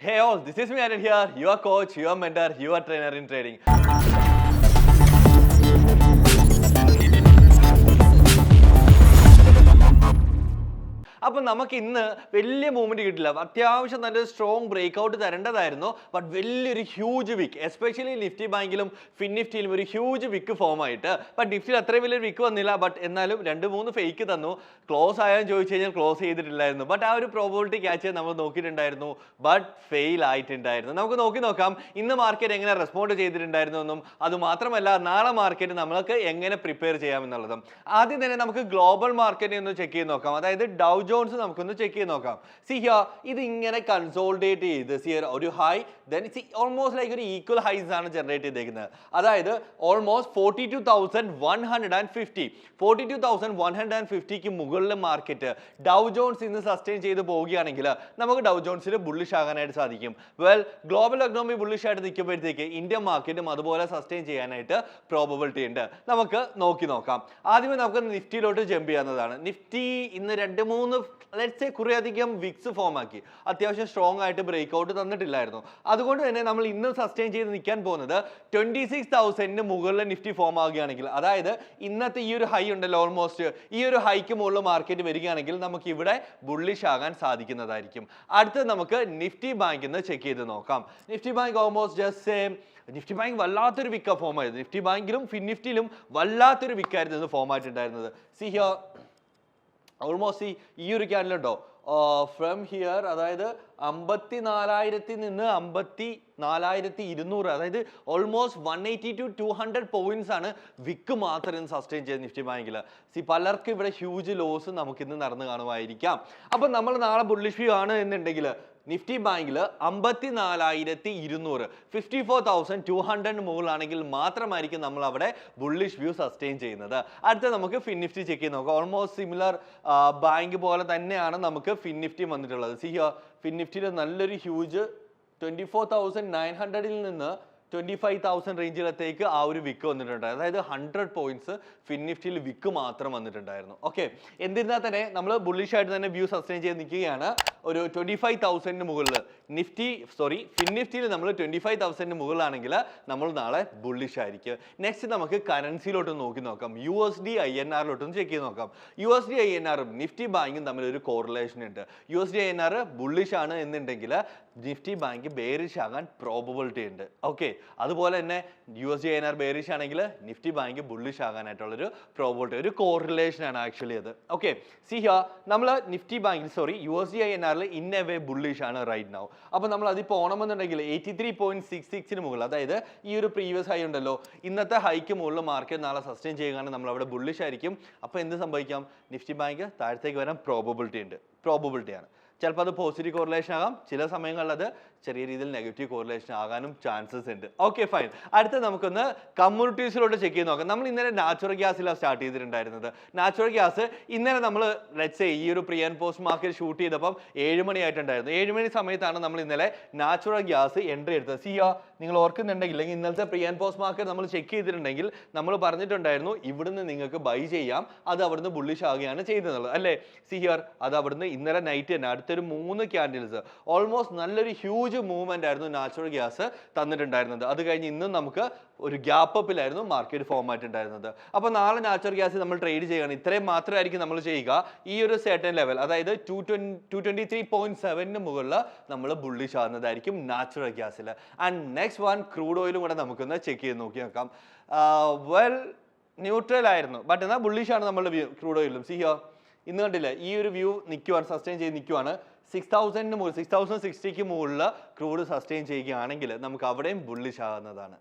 Hey all, this is me Anand here, your coach, your mentor, your trainer in trading. അപ്പോൾ നമുക്ക് ഇന്ന് വലിയ movement കിട്ടില്ല. അത്യാവശ്യം നല്ലൊരു സ്ട്രോങ് ബ്രേക്ക് ഔട്ട് തരേണ്ടതായിരുന്നു. ബട്ട് വലിയൊരു ഹ്യൂജ് വിക്ക്, എസ്പെഷ്യലി നിഫ്റ്റി ബാങ്കിലും ഫിൻ നിഫ്റ്റിയിലും ഒരു ഹ്യൂജ് വിക്ക് ഫോം ആയിട്ട്. ബട്ട് നിഫ്റ്റിയിൽ അത്രയും വലിയൊരു വിക്ക് വന്നില്ല. ബട്ട് എന്നാലും 2-3 ഫേക്ക് തന്നു. ക്ലോസ് ആയാലും ചോദിച്ചു കഴിഞ്ഞാൽ ക്ലോസ് ചെയ്തിട്ടില്ലായിരുന്നു. ബട്ട് ആ ഒരു പ്രോബബിലിറ്റി ക്യാച്ച് നമ്മൾ നോക്കിയിട്ടുണ്ടായിരുന്നു. ബട്ട് ഫെയിൽ ആയിട്ടുണ്ടായിരുന്നു. നമുക്ക് നോക്കാം ഇന്ന് മാർക്കറ്റ് എങ്ങനെ റെസ്പോണ്ട് ചെയ്തിട്ടുണ്ടായിരുന്നു എന്നും അതുമാത്രമല്ല നാളെ മാർക്കറ്റ് നമ്മൾക്ക് എങ്ങനെ പ്രിപ്പയർ ചെയ്യാമെന്നുള്ളതും. ആദ്യം തന്നെ നമുക്ക് ഗ്ലോബൽ മാർക്കറ്റിനെ ഒന്ന് ചെക്ക് ചെയ്ത് നോക്കാം. അതായത് ഡൗ ജോൺസ് നമുക്കൊന്ന് ചെക്ക് ചെയ്ത് നോക്കാം. സി ഹിയർ, ഇത് ഇങ്ങനെ കൺസോൾട്ടേറ്റ് ചെയ്ത് സിയർ ഒരു ഹൈ, ദെൻ ഓൾമോസ്റ്റ് ലൈക്ക് ഒരു ഈക്വൽ ഹൈസ് ആണ് ജനറേറ്റ് ചെയ്തേക്കുന്നത്. അതായത് ഓൾമോസ്റ്റ് 42,150 42,150ക്ക് മുകളിൽ മാർക്കറ്റ് ഡൗ ജോൺസ് ഇന്ന് സസ്റ്റെയിൻ ചെയ്ത് പോവുകയാണെങ്കിൽ നമുക്ക് ഡൗ ജോൺസിൽ ബുള്ളിഷ് ആകാനായിട്ട് സാധിക്കും. വെൽ, ഗ്ലോബൽ എക്കണോമി ബുള്ളിഷ് ആയിട്ട് നിൽക്കുമ്പോഴത്തേക്ക് ഇന്ത്യൻ മാർക്കറ്റും അതുപോലെ സസ്റ്റെയിൻ ചെയ്യാനായിട്ട് പ്രോബബിലിറ്റി ഉണ്ട്. നമുക്ക് നോക്കാം. ആദ്യമേ നമുക്ക് നിഫ്റ്റിയിലോട്ട് ജമ്പ് ചെയ്യാവുന്നതാണ്. നിഫ്റ്റി ഇന്ന് 2-3 ലെറ്റ്സ് സേ കുറേയധികം വിക്സ് ഫോം ആക്കി, അത്യാവശ്യം സ്ട്രോങ് ആയിട്ട് ബ്രേക്ക് ഔട്ട് തന്നിട്ടില്ലായിരുന്നു. അതുകൊണ്ട് തന്നെ നമ്മൾ ഇന്ന് സസ്റ്റെയിൻ ചെയ്ത് നിൽക്കാൻ പോകുന്നത് 26,000 മുകളിൽ നിഫ്റ്റി ഫോം ആവുകയാണെങ്കിൽ, അതായത് ഇന്നത്തെ ഈ ഒരു ഹൈ ഉണ്ടല്ലോ, ഓൾമോസ്റ്റ് ഈ ഒരു ഹൈക്ക് മുകളിൽ മാർക്കറ്റ് വരികയാണെങ്കിൽ നമുക്ക് ഇവിടെ ബുള്ളിഷ് ആകാൻ സാധിക്കുന്നതായിരിക്കും. അടുത്ത് നമുക്ക് നിഫ്റ്റി ബാങ്കിൽ നിന്ന് ചെക്ക് ചെയ്ത് നോക്കാം. Nifty bank almost just same. Nifty bank വല്ലാത്തൊരു വിക്ക ഫോം ആയിരുന്നു. നിഫ്റ്റി ബാങ്കിലും ഫിൻ നിഫ്റ്റിയിലും വല്ലാത്തൊരു വിക്കായിരുന്നു ഇത് ഫോം ആയിട്ടുണ്ടായിരുന്നത്. സി ഹിയർ, ഓൾമോസ്റ്റ് ഈ ഒരു ക്യാൻഡിലുണ്ടോ ഫ്രം ഹിയർ, അതായത് 54,000 നിന്ന് 54,200, അതായത് ഓൾമോസ്റ്റ് 180 to 200 പോയിന്റ്സ് ആണ് വിക്ക് മാത്രം സസ്റ്റെയിൻ ചെയ്ത് നിഫ്റ്റി ബാങ്കിൽ. പലർക്കും ഇവിടെ ഹ്യൂജ് ലോസ് നമുക്കിന്ന് നടന്നു കാണുമായിരിക്കാം. അപ്പം നമ്മൾ നാളെ ബുള്ളിഷ് വ്യൂ ആണ് എന്നുണ്ടെങ്കിൽ നിഫ്റ്റി ബാങ്കിൽ 54,200 54,200 മുകളിലാണെങ്കിൽ മാത്രമായിരിക്കും നമ്മൾ അവിടെ ബുള്ളിഷ് വ്യൂ സസ്റ്റെയിൻ ചെയ്യുന്നത്. അടുത്ത നമുക്ക് ഫിൻ നിഫ്റ്റി ചെക്ക് ചെയ്ത് നോക്കാം. ഓൾമോസ്റ്റ് സിമിലർ ബാങ്ക് പോലെ തന്നെയാണ് നമുക്ക് ഫിൻ നിഫ്റ്റി വന്നിട്ടുള്ളത്. സി ഹിയർ, ഫിൻ നിഫ്റ്റിയിൽ നല്ലൊരു ഹ്യൂജ് 24,900 നിന്ന് 25,000 റേഞ്ചിലത്തേക്ക് ആ ഒരു വിക്ക് വന്നിട്ടുണ്ട്. അതായത് 100 പോയിന്റ്സ് ഫിൻ നിഫ്റ്റിയിൽ വിക്ക് മാത്രം വന്നിട്ടുണ്ടായിരുന്നു. ഓക്കെ, എന്നിരുന്നാൽ തന്നെ നമ്മൾ ബുള്ളിഷ് ആയിട്ട് തന്നെ വ്യൂ സസ്റ്റെയിൻ ചെയ്ത് നിൽക്കുകയാണ്. ഒരു 25,000 മുകളിൽ ഫിൻ നിഫ്റ്റിയിൽ നമ്മൾ 25,000 മുകളിലാണെങ്കിൽ നമ്മൾ നാളെ ബുള്ളിഷ് ആയിരിക്കും. നെക്സ്റ്റ് നമുക്ക് കറൻസിയിലോട്ട് നോക്കാം. USD INR ചെക്ക് ചെയ്ത് നോക്കാം. USD INR നിഫ്റ്റി ബാങ്കും തമ്മിൽ ഒരു കോറിലേഷൻ ഉണ്ട്. USD INR ബുള്ളിഷ് ആണ് എന്നുണ്ടെങ്കിൽ നിഫ്റ്റി ബാങ്ക് ബേറിഷ് ആകാൻ പ്രോബബിലിറ്റി ഉണ്ട്. ഓക്കെ, അതുപോലെ തന്നെ USD INR ബേറിഷ് ആണെങ്കിൽ നിഫ്റ്റി ബാങ്ക് ബുള്ളിഷ് ആകാനായിട്ടുള്ളൊരു പ്രോബബിലിറ്റി, ഒരു കോറിലേഷൻ ആണ് ആക്ച്വലി അത്. ഓക്കെ, സി ഹിയർ, നമ്മൾ നിഫ്റ്റി ബാങ്കിൽ USD INR in a way bullish ആണ് റൈറ്റ് നൗ. അപ്പോൾ നമ്മൾ അതിപ്പോൾ ഓണമെന്നുണ്ടെങ്കിൽ 83.66 മുകളിൽ, അതായത് ഈ ഒരു പ്രീവിയസ് ഹൈ ഉണ്ടല്ലോ, ഇന്നത്തെ ഹൈക്ക് മുകളിൽ മാർക്കറ്റ് നാളെ സസ്റ്റെയിൻ ചെയ്യുകയാണെങ്കിൽ നമ്മൾ അവിടെ ബുള്ളിഷ് ആയിരിക്കും. അപ്പോൾ എന്ത് സംഭവിക്കാം? നിഫ്റ്റി ബാങ്ക് താഴത്തേക്ക് വരാൻ പ്രോബബിലിറ്റിയാണ്. ചിലപ്പോൾ അത് പോസിറ്റീവ് കോറിലേഷൻ ആകാം, ചില സമയങ്ങളിൽ അത് ചെറിയ രീതിയിൽ നെഗറ്റീവ് കോറിലേഷൻ ആകാനും ചാൻസസ് ഉണ്ട്. Okay, fine. അടുത്ത നമുക്കൊന്ന് കമ്മ്യൂണിറ്റീസിലോട്ട് ചെക്ക് ചെയ്ത് നോക്കാം. നമ്മൾ ഇന്നലെ നാച്ചുറൽ ഗ്യാസിലാണ് സ്റ്റാർട്ട് ചെയ്തിട്ടുണ്ടായിരുന്നത്. നാച്ചുറൽ ഗ്യാസ് ഇന്നലെ നമ്മൾ ലെറ്റ്സ് സേ ഈ ഒരു pre and post market shoot ചെയ്തപ്പം 7 മണി ആയിട്ടുണ്ടായിരുന്നു. 7 മണി സമയത്താണ് നമ്മൾ ഇന്നലെ നാച്ചുറൽ ഗ്യാസ് എൻട്രി എടുത്തത്. നിങ്ങൾ ഓർക്കുന്നുണ്ടെങ്കിൽ, ഇന്നലത്തെ പ്രീ ആൻഡ് പോസ്റ്റ് മാർക്കറ്റ് നമ്മൾ ചെക്ക് ചെയ്തിട്ടുണ്ടെങ്കിൽ നമ്മൾ പറഞ്ഞിട്ടുണ്ടായിരുന്നു ഇവിടുന്ന് നിങ്ങൾക്ക് ബൈ ചെയ്യാം, അത് അവിടുന്ന് ബുള്ളിഷ് ആവുകയാണ് ചെയ്തത് അല്ലേ? അത് അവിടുന്ന് ഇന്നലെ നൈറ്റ് തന്നെ അടുത്തൊരു 3 ക്യാൻഡിൽസ് ഓൾമോസ്റ്റ് നല്ലൊരു ഹ്യൂജ് മൂവ്മെന്റ് ആയിരുന്നു നാച്ചുറൽ ഗ്യാസ് തന്നിട്ടുണ്ടായിരുന്നത്. അത് കഴിഞ്ഞ് ഇന്നും നമുക്ക് ഒരു ഗ്യാപ്പ് അപ്പിലായിരുന്നു മാർക്കറ്റ് ഫോം ആയിട്ടുണ്ടായിരുന്നത്. അപ്പോൾ നാളെ നാച്ചുറൽ ഗ്യാസ് നമ്മൾ ട്രേഡ് ചെയ്യുകയാണ്. ഇത്രയും മാത്രമായിരിക്കും നമ്മൾ ചെയ്യുക. ഈ ഒരു സെർട്ടൻ ലെവൽ, അതായത് 223.7 മുകളിൽ നമ്മൾ ബുള്ളിഷ് ആകുന്നതായിരിക്കും നാച്ചുറൽ ഗ്യാസിൽ. ആൻഡ് നെക്സ്റ്റ് വൺ ക്രൂഡ് ഓയിലും കൂടെ നമുക്കൊന്ന് ചെക്ക് ചെയ്ത് നോക്കാം. വെൽ, ന്യൂട്രൽ ആയിരുന്നു, ബട്ട് എന്നാൽ ബുള്ളിഷ് ആണ് നമ്മുടെ ക്രൂഡ് ഓയിലും. ഇന്ന് കണ്ടില്ല, ഈ ഒരു വ്യൂ നിൽക്കുവാണ്, സസ്റ്റെയിൻ ചെയ്ത് നിൽക്കുവാണ്. 6,060ക്ക് മുകളിൽ ക്രൂഡ് സസ്റ്റെയിൻ ചെയ്യുകയാണെങ്കിൽ നമുക്ക് അവിടെയും ബുള്ളിഷ് ആകുന്നതാണ്.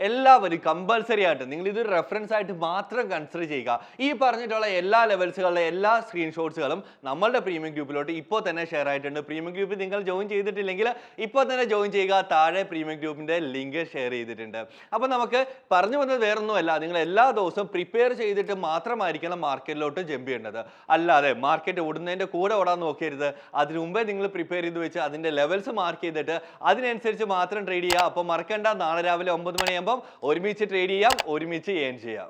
എല്ലാവരും കമ്പൽസറി ആയിട്ട് നിങ്ങൾ ഇത് റെഫറൻസ് ആയിട്ട് മാത്രം കൺസിഡർ ചെയ്യുക. ഈ പറഞ്ഞിട്ടുള്ള എല്ലാ ലെവൽസുകളുടെ എല്ലാ സ്ക്രീൻഷോട്ട്സുകളും നമ്മളുടെ പ്രീമിയം ഗ്രൂപ്പിലോട്ട് ഇപ്പോൾ തന്നെ ഷെയർ ആയിട്ടുണ്ട്. പ്രീമിയം ഗ്രൂപ്പിൽ നിങ്ങൾ ജോയിൻ ചെയ്തിട്ടില്ലെങ്കിൽ ഇപ്പോൾ തന്നെ ജോയിൻ ചെയ്യുക. താഴെ പ്രീമിയം ഗ്രൂപ്പിന്റെ ലിങ്ക് ഷെയർ ചെയ്തിട്ടുണ്ട്. അപ്പോൾ നമുക്ക് പറഞ്ഞു വന്നത് വേറൊന്നുമല്ല, നിങ്ങൾ എല്ലാ ദിവസവും പ്രിപ്പയർ ചെയ്തിട്ട് മാത്രമായിരിക്കണം മാർക്കറ്റിലോട്ട് ജമ്പ് ചെയ്യേണ്ടത്. അല്ലാതെ മാർക്കറ്റ് ഓടുന്നതിൻ്റെ കൂടെ ഓടാൻ നോക്കരുത്. അതിനു മുമ്പേ നിങ്ങൾ പ്രിപ്പയർ ചെയ്ത് വെച്ച് അതിൻ്റെ ലെവൽസ് മാർക്ക് ചെയ്തിട്ട് അതിനനുസരിച്ച് മാത്രം ട്രേഡ് ചെയ്യുക. അപ്പോൾ മറക്കണ്ട, നാളെ രാവിലെ 9 മണിയാകുമ്പോൾ ഒരുമിച്ച് ട്രേഡ് ചെയ്യാം, ഒരുമിച്ച് ഏൺ ചെയ്യാം.